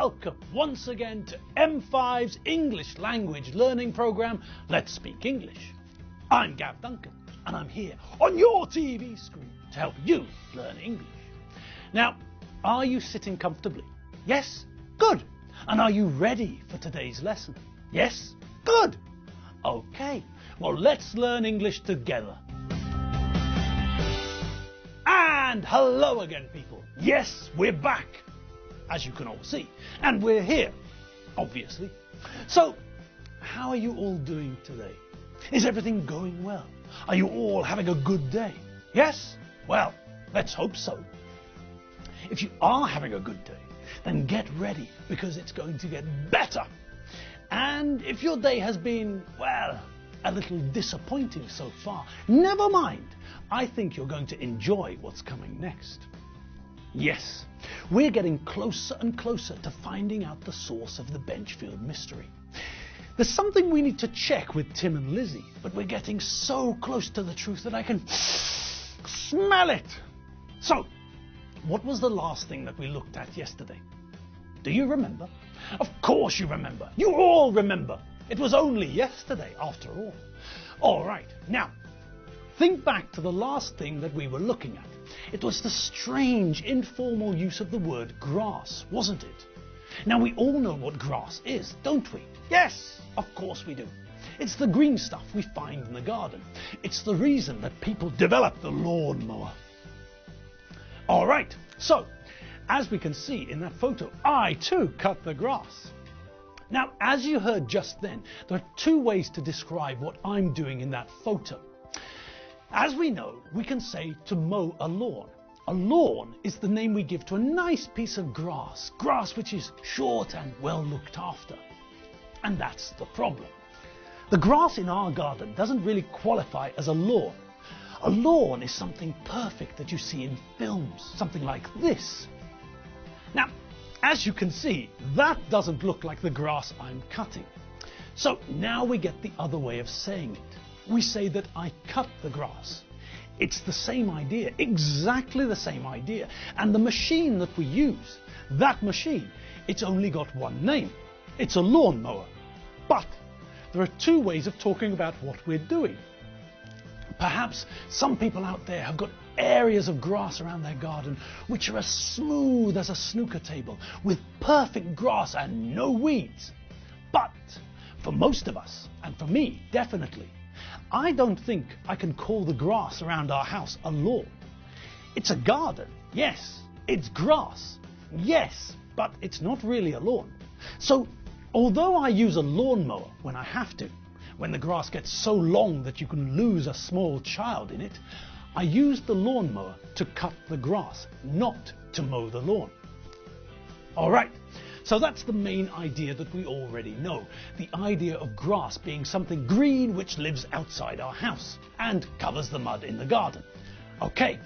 welcome once again to M5's English language learning program, Let's Speak English. I'm Gav Duncan, and I'm here on your TV screen to help you learn English. Now, are you sitting comfortably? Yes? Good. And are you ready for today's lesson? Yes? Good. Okay, well, let's learn English together. And hello again, people. Yes, we're back, as you can all see, and we're here, obviously. So, how are you all doing today? Is everything going well? Are you all having a good day? Yes? Well, let's hope so. If you are having a good day, then get ready, because it's going to get better. And if your day has been, well, a little disappointing so far, never mind. I think you're going to enjoy what's coming next. Yes, we're getting closer and closer to finding out the source of the Benchfield mystery. There's something we need to check with Tim and Lizzie, but we're getting so close to the truth that I can smell it. So, what was the last thing that we looked at yesterday? Do you remember? Of course you remember. You all remember. It was only yesterday, after all. All right, now, think back to the last thing that we were looking at. It was the strange, informal use of the word grass, wasn't it? Now, we all know what grass is, don't we? Yes, of course we do. It's the green stuff we find in the garden. It's the reason that people developed the lawnmower. All right, so, as we can see in that photo, I too cut the grass. Now, as you heard just then, there are two ways to describe what I'm doing in that photo. As we know, we can say to mow a lawn. A lawn is the name we give to a nice piece of grass, grass which is short and well looked after. And that's the problem. The grass in our garden doesn't really qualify as a lawn. A lawn is something perfect that you see in films, something like this. Now, as you can see, that doesn't look like the grass I'm cutting. So now we get the other way of saying it. We say that I cut the grass. It's the same idea, exactly the same idea. And the machine that we use, that machine, it's only got one name. It's a lawnmower. But there are two ways of talking about what we're doing. Perhaps some people out there have got areas of grass around their garden which are as smooth as a snooker table, with perfect grass and no weeds. But for most of us, and for me definitely, I don't think I can call the grass around our house a lawn. It's a garden, yes. It's grass, yes, but it's not really a lawn. So, although I use a lawnmower when I have to, when the grass gets so long that you can lose a small child in it, I use the lawnmower to cut the grass, not to mow the lawn. All right. So that's the main idea that we already know, the idea of grass being something green which lives outside our house and covers the mud in the garden. Okay,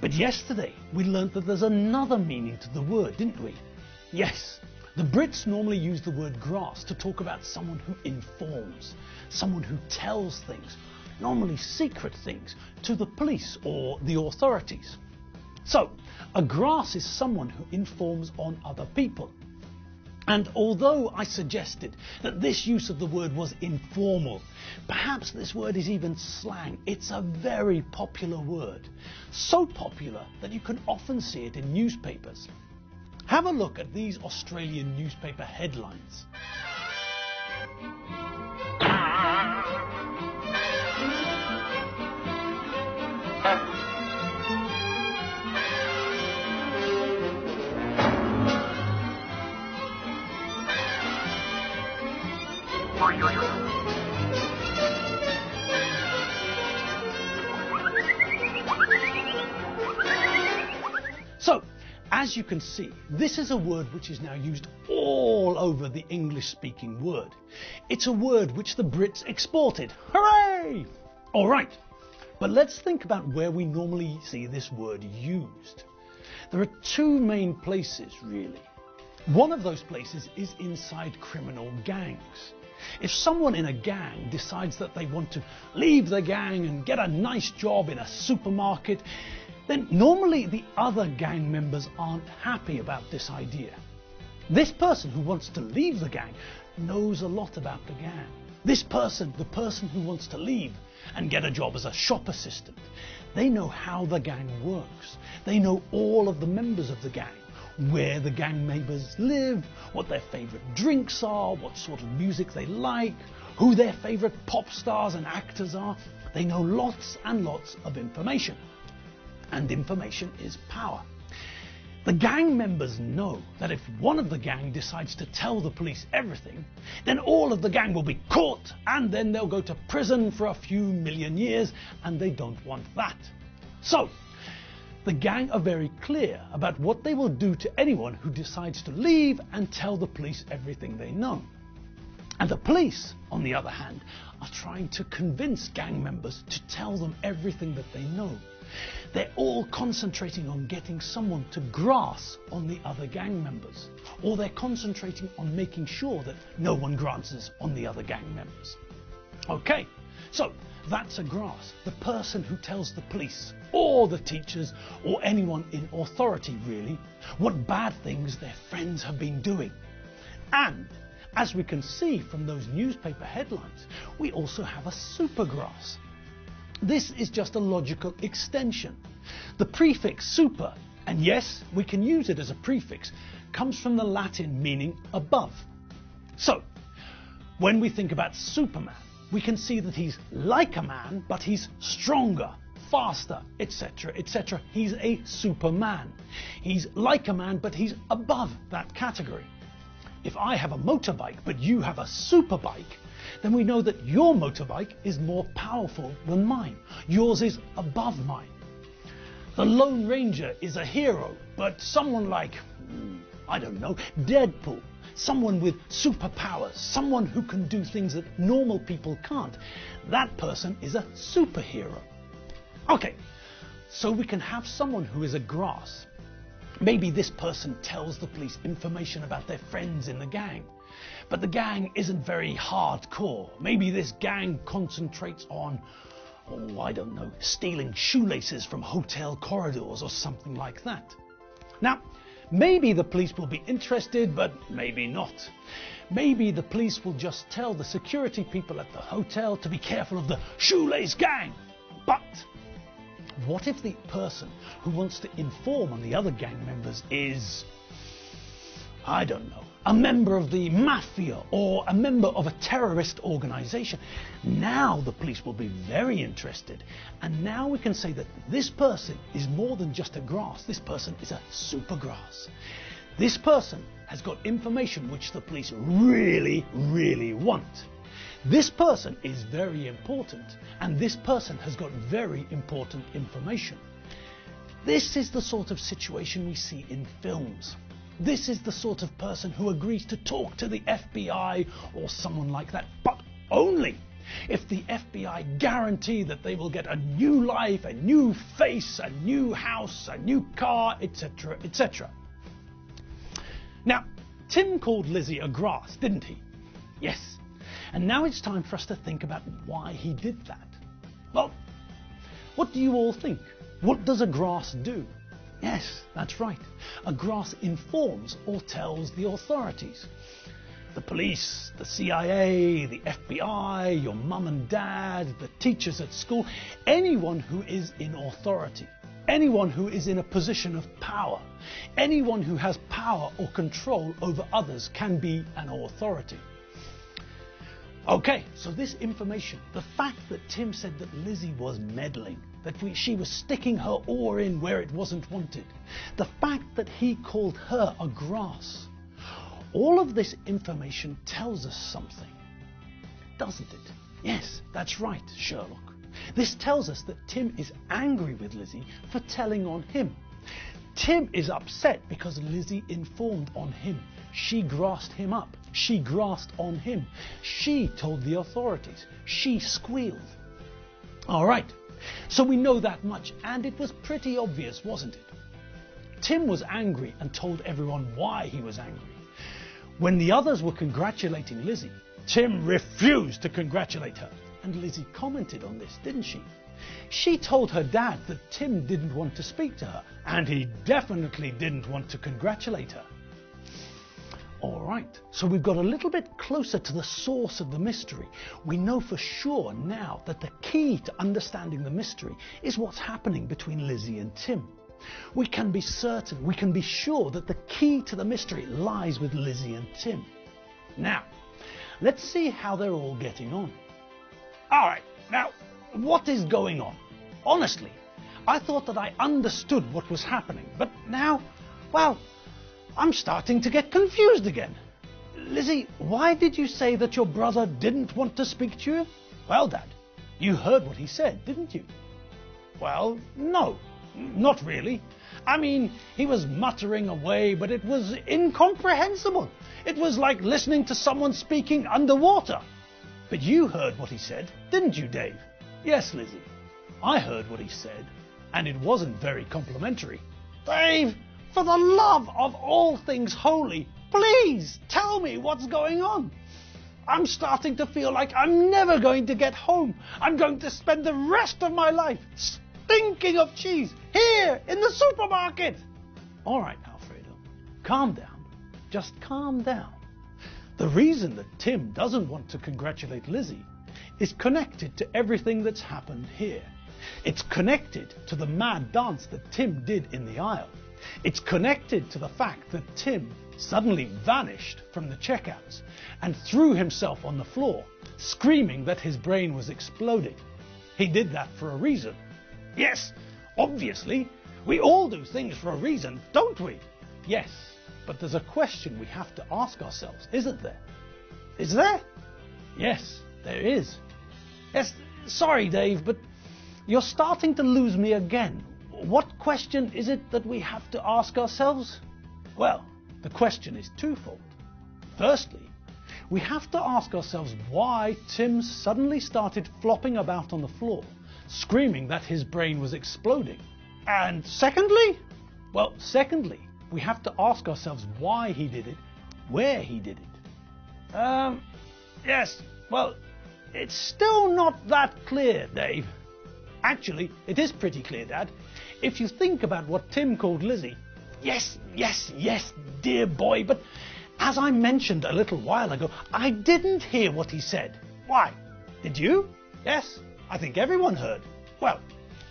but yesterday we learnt that there's another meaning to the word, didn't we? Yes, the Brits normally use the word grass to talk about someone who informs, someone who tells things, normally secret things, to the police or the authorities. So, a grass is someone who informs on other people. And although I suggested that this use of the word was informal, perhaps this word is even slang. It's a very popular word. So popular that you can often see it in newspapers. Have a look at these Australian newspaper headlines. So, as you can see, this is a word which is now used all over the English-speaking world. It's a word which the Brits exported. Hooray! All right, but let's think about where we normally see this word used. There are two main places, really. One of those places is inside criminal gangs. If someone in a gang decides that they want to leave the gang and get a nice job in a supermarket, then normally the other gang members aren't happy about this idea. This person who wants to leave the gang knows a lot about the gang. This person, the person who wants to leave and get a job as a shop assistant, they know how the gang works. They know all of the members of the gang, where the gang members live, what their favourite drinks are, what sort of music they like, who their favourite pop stars and actors are. They know lots and lots of information. And information is power. The gang members know that if one of the gang decides to tell the police everything, then all of the gang will be caught and then they'll go to prison for a few million years, and they don't want that. So, the gang are very clear about what they will do to anyone who decides to leave and tell the police everything they know. And the police, on the other hand, are trying to convince gang members to tell them everything that they know. They're all concentrating on getting someone to grass on the other gang members, or they're concentrating on making sure that no one grasses on the other gang members. Okay, so that's a grass, the person who tells the police, or the teachers, or anyone in authority really, what bad things their friends have been doing. And as we can see from those newspaper headlines, we also have a supergrass. This is just a logical extension. The prefix super, and yes, we can use it as a prefix, comes from the Latin meaning above. So, when we think about Superman, we can see that he's like a man, but he's stronger, faster, etc., etc. He's a Superman. He's like a man, but he's above that category. If I have a motorbike, but you have a superbike, then we know that your motorbike is more powerful than mine. Yours is above mine. The Lone Ranger is a hero, but someone like, I don't know, Deadpool, someone with superpowers, someone who can do things that normal people can't, that person is a superhero. Okay, so we can have someone who is a grass. Maybe this person tells the police information about their friends in the gang. But the gang isn't very hardcore. Maybe this gang concentrates on, I don't know, stealing shoelaces from hotel corridors or something like that. Now, maybe the police will be interested, but maybe not. Maybe the police will just tell the security people at the hotel to be careful of the shoelace gang. But what if the person who wants to inform on the other gang members is, I don't know, a member of the mafia or a member of a terrorist organization? Now the police will be very interested, and now we can say that this person is more than just a grass. This person is a supergrass. This person has got information which the police really, really want. This person is very important, and this person has got very important information. This is the sort of situation we see in films. This is the sort of person who agrees to talk to the FBI or someone like that, but only if the FBI guarantee that they will get a new life, a new face, a new house, a new car, etc., etc. Now, Tim called Lizzie a grass, didn't he? Yes. And now it's time for us to think about why he did that. Well, what do you all think? What does a grass do? Yes, that's right. A grass informs or tells the authorities. The police, the CIA, the FBI, your mum and dad, the teachers at school, anyone who is in authority, anyone who is in a position of power, anyone who has power or control over others can be an authority. Okay, so this information, the fact that Tim said that Lizzie was meddling, that she was sticking her oar in where it wasn't wanted, the fact that he called her a grass, all of this information tells us something, doesn't it? Yes, that's right, Sherlock. This tells us that Tim is angry with Lizzie for telling on him. Tim is upset because Lizzie informed on him. She grassed him up. She grassed on him. She told the authorities. She squealed. All right, so we know that much, and it was pretty obvious, wasn't it? Tim was angry and told everyone why he was angry. When the others were congratulating Lizzie, Tim refused to congratulate her. And Lizzie commented on this, didn't she? She told her dad that Tim didn't want to speak to her, and he definitely didn't want to congratulate her. Alright, so we've got a little bit closer to the source of the mystery. We know for sure now that the key to understanding the mystery is what's happening between Lizzie and Tim. We can be certain, we can be sure that the key to the mystery lies with Lizzie and Tim. Now, let's see how they're all getting on. Alright, now, what is going on? Honestly, I thought that I understood what was happening, but now, well, I'm starting to get confused again. Lizzie, why did you say that your brother didn't want to speak to you? Well, Dad, you heard what he said, didn't you? Well, no, not really. I mean, he was muttering away, but it was incomprehensible. It was like listening to someone speaking underwater. But you heard what he said, didn't you, Dave? Yes, Lizzie, I heard what he said, and it wasn't very complimentary. Dave! For the love of all things holy, please tell me what's going on. I'm starting to feel like I'm never going to get home. I'm going to spend the rest of my life stinking of cheese here in the supermarket. All right, Alfredo, calm down. Just calm down. The reason that Tim doesn't want to congratulate Lizzie is connected to everything that's happened here. It's connected to the mad dance that Tim did in the aisle. It's connected to the fact that Tim suddenly vanished from the checkouts and threw himself on the floor, screaming that his brain was exploding. He did that for a reason. Yes, obviously, we all do things for a reason, don't we? Yes, but there's a question we have to ask ourselves, isn't there? Is there? Yes, there is. Yes, sorry, Dave, but you're starting to lose me again. What question is it that we have to ask ourselves? Well, the question is twofold. Firstly, we have to ask ourselves why Tim suddenly started flopping about on the floor, screaming that his brain was exploding. And secondly, we have to ask ourselves why he did it, where he did it. Yes, well, it's still not that clear, Dave. Actually, it is pretty clear, Dad. If you think about what Tim called Lizzie, yes, dear boy, but as I mentioned a little while ago, I didn't hear what he said. Why? Did you? Yes, I think everyone heard. Well,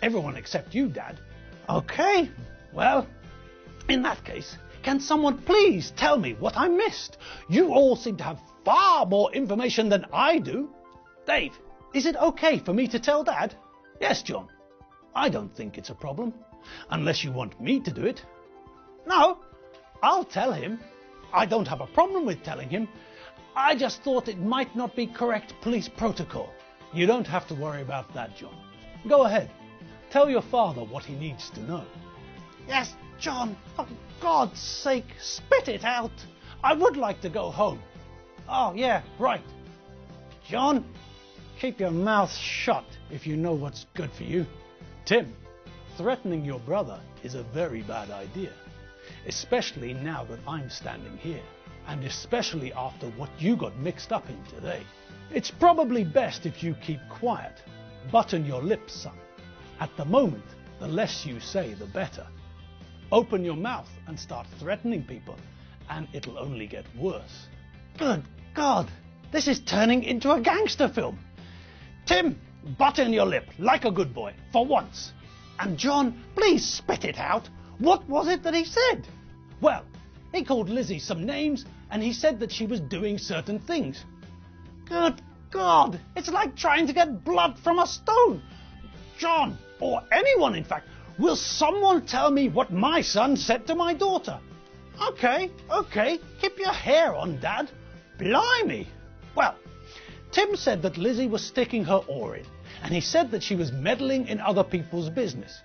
everyone except you, Dad. Okay, well, in that case, can someone please tell me what I missed? You all seem to have far more information than I do. Dave, is it okay for me to tell Dad? Yes, John. I don't think it's a problem, unless you want me to do it. No, I'll tell him. I don't have a problem with telling him. I just thought it might not be correct police protocol. You don't have to worry about that, John. Go ahead. Tell your father what he needs to know. Yes, John, for God's sake, spit it out. I would like to go home. Oh, yeah, right. John, keep your mouth shut if you know what's good for you. Tim, threatening your brother is a very bad idea, especially now that I'm standing here, and especially after what you got mixed up in today. It's probably best if you keep quiet. Button your lips, son. At the moment, the less you say, the better. Open your mouth and start threatening people, and it'll only get worse. Good God, this is turning into a gangster film. Tim, button your lip, like a good boy, for once. And John, please spit it out. What was it that he said? Well, he called Lizzie some names, and he said that she was doing certain things. Good God, it's like trying to get blood from a stone. John, or anyone in fact, will someone tell me what my son said to my daughter? Okay, keep your hair on, Dad. Blimey. Well, Tim said that Lizzie was sticking her oar in, and he said that she was meddling in other people's business.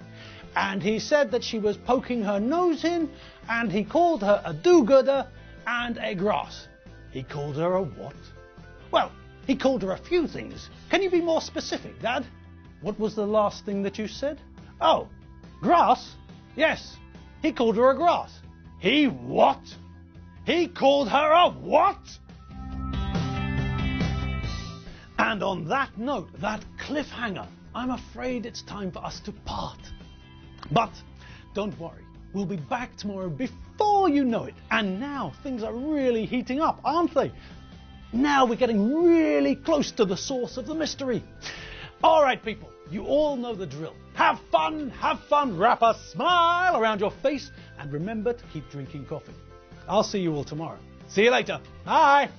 And he said that she was poking her nose in, and he called her a do-gooder and a grass. He called her a what? Well, he called her a few things. Can you be more specific, Dad? What was the last thing that you said? Oh, grass? Yes, he called her a grass. He what? He called her a what? And on that note, that cliffhanger, I'm afraid it's time for us to part. But don't worry, We'll be back tomorrow before you know it. And now things are really heating up, aren't they? Now we're getting really close to the source of the mystery. All right, people, you all know the drill. Have fun, wrap a smile around your face, and remember to keep drinking coffee. I'll see you all tomorrow. See you later. Bye.